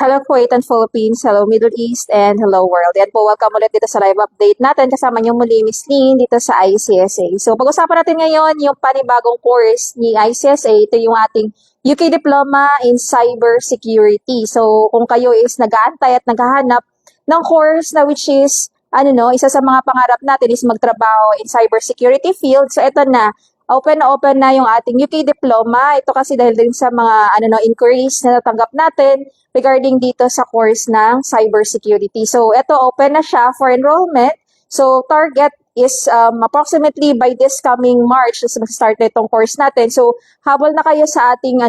Hello Kuwait and Philippines, hello Middle East, and hello world. Yan po, welcome ulit dito sa live update natin. Kasama niyo muli Miss Lynn dito sa ICSA. So pag-usapan natin ngayon yung panibagong course ni ICSA. Ito yung ating UK Diploma in Cyber Security. So kung kayo is nag-aantay at naghahanap ng course na which is, isa sa mga pangarap natin is magtrabaho in cybersecurity field. So ito na open na yung ating UK Diploma. Ito kasi dahil din sa mga inquiries na natanggap natin regarding dito sa course ng cybersecurity. So ito open na siya for enrollment. So target is approximately by this coming March is mag-start na itong course natin. So habol na kayo sa ating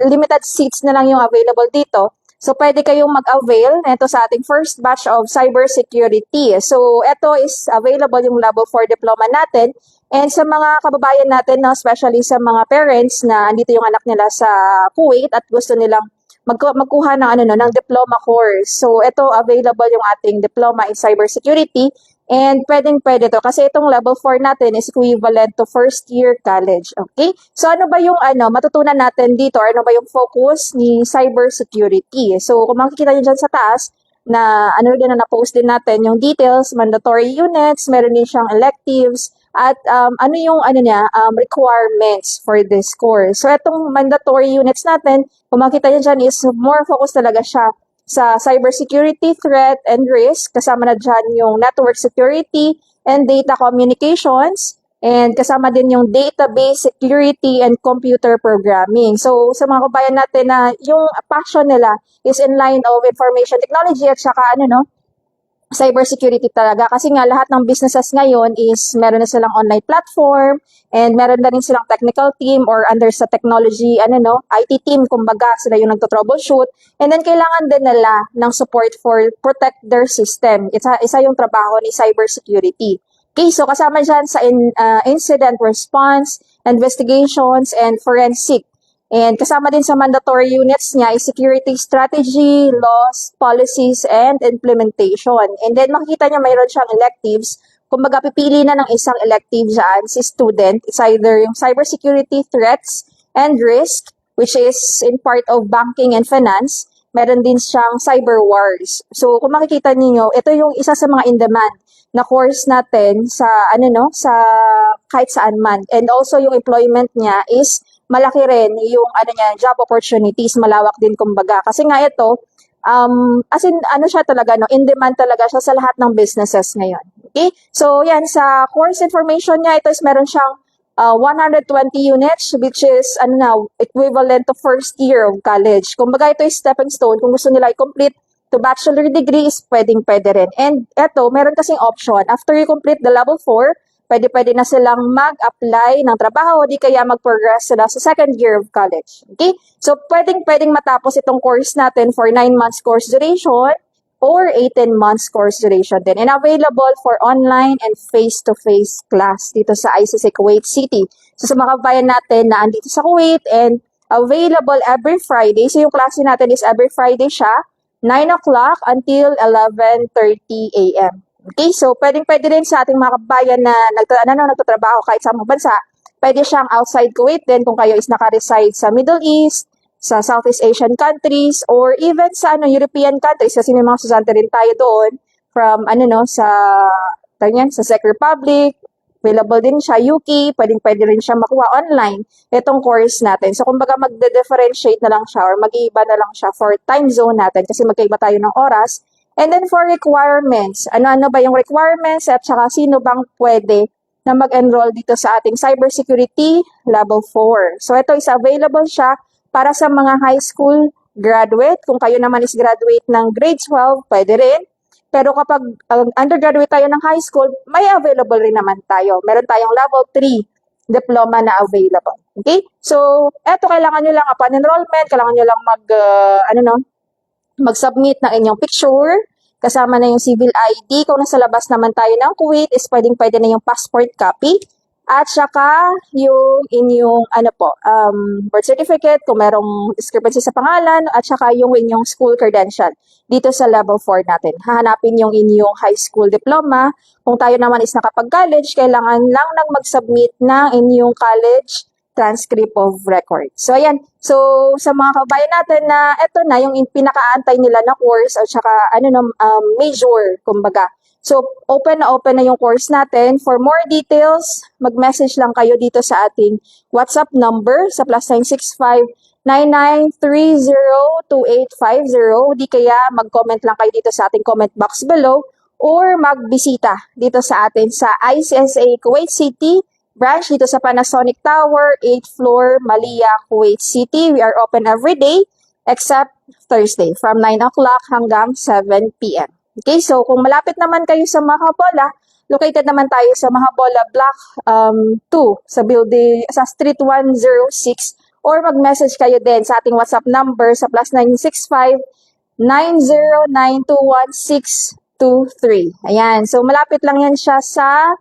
limited seats na lang yung available dito. So pwede kayong mag-avail nito sa ating first batch of cybersecurity. So ito is available yung level 4 diploma natin. And sa mga kababayan natin, especially sa mga parents na andito yung anak nila sa Kuwait at gusto nilang magkuha ng diploma course. So ito available yung ating diploma in cybersecurity and pwede to kasi itong level 4 natin is equivalent to first year college. Okay? So ano ba yung matutunan natin dito? Ano ba yung focus ni cybersecurity? So kung makikita niyo dyan sa taas, na na-post din natin yung details, mandatory units, meron din siyang electives, at requirements for this course. So itong mandatory units natin, kung makita niyo dyan is more focus talaga siya sa cybersecurity, threat, and risk. Kasama na dyan yung network security and data communications. And kasama din yung database security and computer programming. So, sa mga kabayan natin na yung passion nila is in line of information technology at saka cybersecurity talaga. Kasi nga lahat ng businesses ngayon is meron na silang online platform and meron na rin silang technical team or under sa technology, IT team, kumbaga sila yung nagto-troubleshoot. And then kailangan din nila ng support for protect their system. Isa yung trabaho ni cybersecurity. Okay, so kasama dyan sa incident response, investigations, and forensic. And kasama din sa mandatory units niya is security strategy, laws, policies, and implementation. And then makikita niya mayroon siyang electives. Kumbaga pipili na ng isang elective dyan si student. It's either yung cybersecurity threats and risk, which is in part of banking and finance. Meron din siyang cyber wars. So kung makikita niyo, ito yung isa sa mga in-demand na course natin sa sa kahit saan man. And also yung employment niya is malaki rin yung job opportunities, malawak din kumbaga. Kasi nga ito siya talaga in demand talaga siya sa lahat ng businesses ngayon. Okay? So yan sa course information niya, ito is meron siyang 120 units which is equivalent to first year of college. Kumbaga ito is stepping stone kung gusto nila i-complete to bachelor degree is pwede rin. And eto, meron kasing option. After you complete the level 4, pwede na silang mag-apply ng trabaho, di kaya mag-progress sila sa second year of college. Okay? So, pwedeng matapos itong course natin for 9 months course duration or 18 months course duration din. And available for online and face-to-face class dito sa ICSA Kuwait City. So, sa mga kabayan natin na andito sa Kuwait and available every Friday. So, yung klase natin is every Friday siya. 9 o'clock until 11:30 a.m. Okay, so pwede rin sa ating mga kabayan na nagtatrabaho kahit sa mga bansa. Pwede siyang outside Kuwait din kung kayo is naka-reside sa Middle East, sa Southeast Asian countries, or even sa European countries kasi may mga estudyante rin tayo doon from sa Czech Republic. Available din siya, UK, pwede rin siya makuha online, itong course natin. So, kumbaga magde-differentiate na lang siya or mag-iiba na lang siya for time zone natin kasi magkaiba tayo ng oras. And then for requirements, ano ba yung requirements at saka sino bang pwede na mag-enroll dito sa ating cybersecurity level 4. So, ito is available siya para sa mga high school graduate. Kung kayo naman is graduate ng grade 12, pwede rin. Pero kapag undergraduate tayo ng high school, may available rin naman tayo. Meron tayong level 3 diploma na available. Okay? So, eto kailangan nyo lang upon enrollment, kailangan nyo lang mag-submit ng inyong picture, kasama na yung civil ID. Kung nasa labas naman tayo ng Kuwait, is pwede na yung passport copy. At saka yung inyong birth certificate, kung merong discrepancy sa pangalan, at saka yung inyong school credential dito sa level 4 natin. Hahanapin yung inyong high school diploma. Kung tayo naman is nakapag-college, kailangan lang mag-submit ng inyong college transcript of record. So, ayan. So, sa mga kabayan natin na eto na yung pinakaantay nila na course at saka major, kumbaga. So, open na yung course natin. For more details, mag-message lang kayo dito sa ating WhatsApp number sa +965 99302850. Di kaya mag-comment lang kayo dito sa ating comment box below or magbisita dito sa atin sa ICSA Kuwait City branch dito sa Panasonic Tower, 8th floor, Malia, Kuwait City. We are open every day except Thursday from 9 o'clock hanggang 7 p.m. Okay, so kung malapit naman kayo sa Mahabola, located naman tayo sa Mahabola Block 2 sa building sa Street 106 or mag-message kayo din sa ating WhatsApp number sa +965 9092163. Ayan, so malapit lang yan siya sa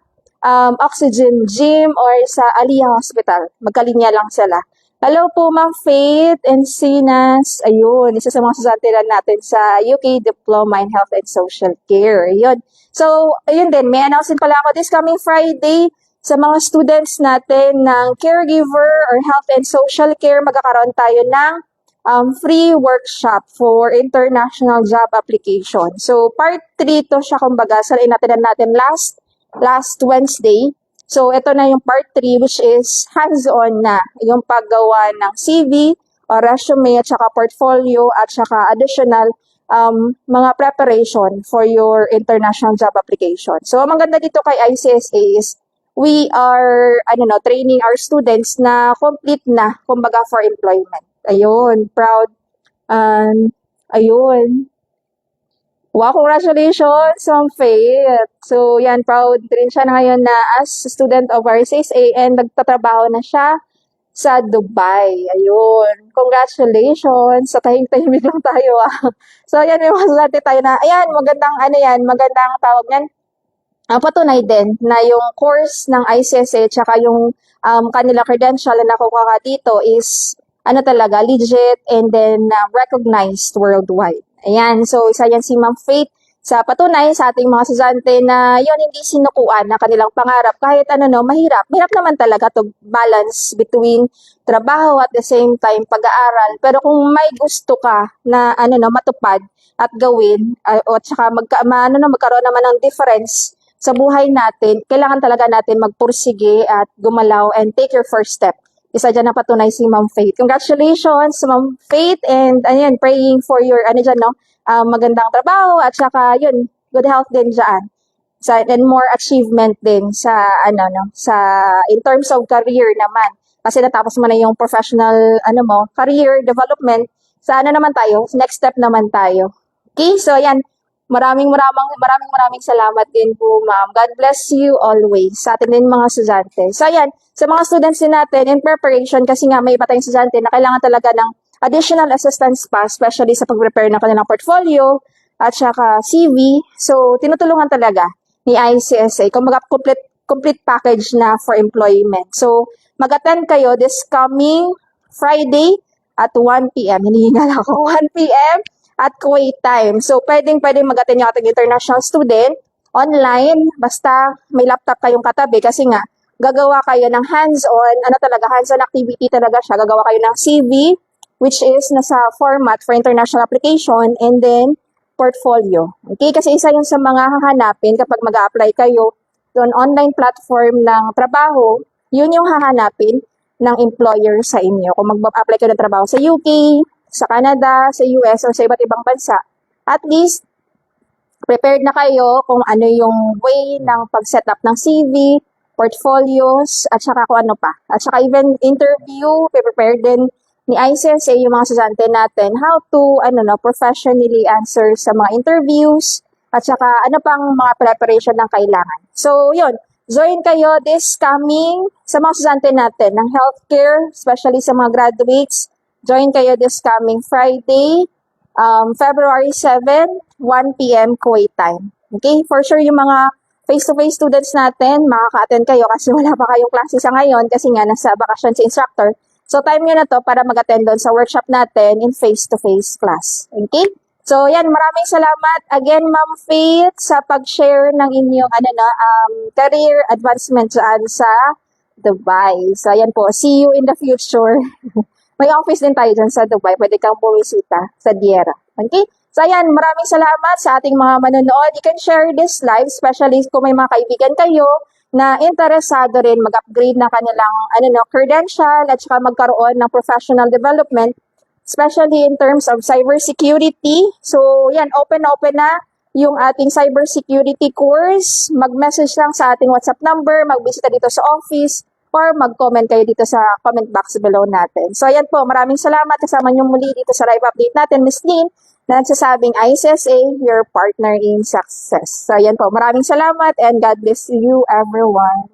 Oxygen Gym or sa Aliyah Hospital. Magkalinya lang sila. Hello po, Ma'am Faith and Sinas. Ayun, isa sa mga estudyante natin sa UK Diploma in Health and Social Care. Ayun. So, ayun din, may announcement pala ako this coming Friday sa mga students natin ng caregiver or health and social care. Magkakaroon tayo ng free workshop for international job application. So, part 3 to siya, kumbaga, sa inatinan natin last Wednesday. So, ito na yung part 3 which is hands-on na yung paggawa ng CV o resume at saka portfolio at saka additional mga preparation for your international job application. So, ang maganda dito kay ICSA is we are training our students na complete na, kumbaga, for employment. Ayun, proud. Ayun. Wow, congratulations, Ma'am Faith. So, yan, proud rin siya na ngayon na as student of RCSA and nagtatrabaho na siya sa Dubai. Ayun, congratulations. Sa tahimik lang tayo So, yan, may masasabi tayo na, ayan, magandang tawag yan. Patunay din na yung course ng ICSA tsaka yung kanila credential na nakuha ka dito is talaga, legit and then recognized worldwide. Ayan, so isa yan si Ma'am Faith sa patunay sa ating mga estudyante na yun, hindi sinukuan na kanilang pangarap kahit mahirap. Mahirap naman talaga to balance between trabaho at the same time pag-aaral. Pero kung may gusto ka na matupad at gawin at saka magkaroon naman ng difference sa buhay natin, kailangan talaga natin magpursige at gumalaw and take your first step. Isa dyan na patunay si Ma'am Faith. Congratulations, Ma'am Faith, and ayan, praying for your magandang trabaho at saka yun, good health din dyan. And more achievement din sa in terms of career naman. Kasi natapos mo na yung professional career development. Sa naman tayo, next step naman tayo. Okay, so ayan, maraming salamat din po, ma'am. God bless you always sa atin din mga estudyante. So ayan, sa mga students din natin in preparation, kasi nga may iba tayong estudyante na kailangan talaga ng additional assistance pa, especially sa pag-prepare ng kanilang portfolio at saka CV. So tinutulungan talaga ni ICSA kung complete package na for employment. So mag-attend kayo this coming Friday at 1 p.m. Hinihingal ako, 1 p.m. at Kuwait time. So, pwedeng mag-attend yung ating international student online, basta may laptop kayong katabi kasi nga, gagawa kayo ng hands-on, hands-on activity talaga siya. Gagawa kayo ng CV, which is nasa format for international application, and then portfolio. Okay? Kasi isa yun sa mga hahanapin kapag mag-a-apply kayo doon online platform ng trabaho, yun yung hahanapin ng employer sa inyo. Kung mag-apply kayo ng trabaho sa UK, sa Canada, sa US, or sa iba't ibang bansa, at least, prepared na kayo kung ano yung way ng pag-set up ng CV, portfolios, at saka kung ano pa. At saka even interview, prepare din ni ICSA yung mga estudyante natin how to professionally answer sa mga interviews, at saka ano pang mga preparation ng kailangan. So, yun. Join kayo this coming sa mga estudyante natin ng healthcare, especially sa mga graduates. Join kayo this coming Friday, February 7, 1 p.m. Kuwait time. Okay? For sure, yung mga face-to-face students natin, makaka-attend kayo kasi wala pa kayong klase sa ngayon kasi nga nasa bakasyon si instructor. So, time nyo na to para mag-attend doon sa workshop natin in face-to-face class. Okay? So, yan. Maraming salamat again, Ma'am Faith, sa pag-share ng inyong career advancement dyan sa Dubai. So, ayan po. See you in the future. May office din tayo dyan sa Dubai. Pwede kang bumisita sa Diera. Okay? So, ayan. Maraming salamat sa ating mga manonood. You can share this live, especially kung may mga kaibigan kayo na interesado rin mag-upgrade na kanilang credential at saka magkaroon ng professional development, especially in terms of cybersecurity. So, yan, open na yung ating cybersecurity course. Mag-message lang sa ating WhatsApp number, magbisita dito sa office, or mag-comment kayo dito sa comment box below natin. So, ayan po, maraming salamat. Kasama niyo muli dito sa live update natin, Ms. Lynn, na nagsasabing ICSA, your partner in success. So, ayan po, maraming salamat and God bless you everyone.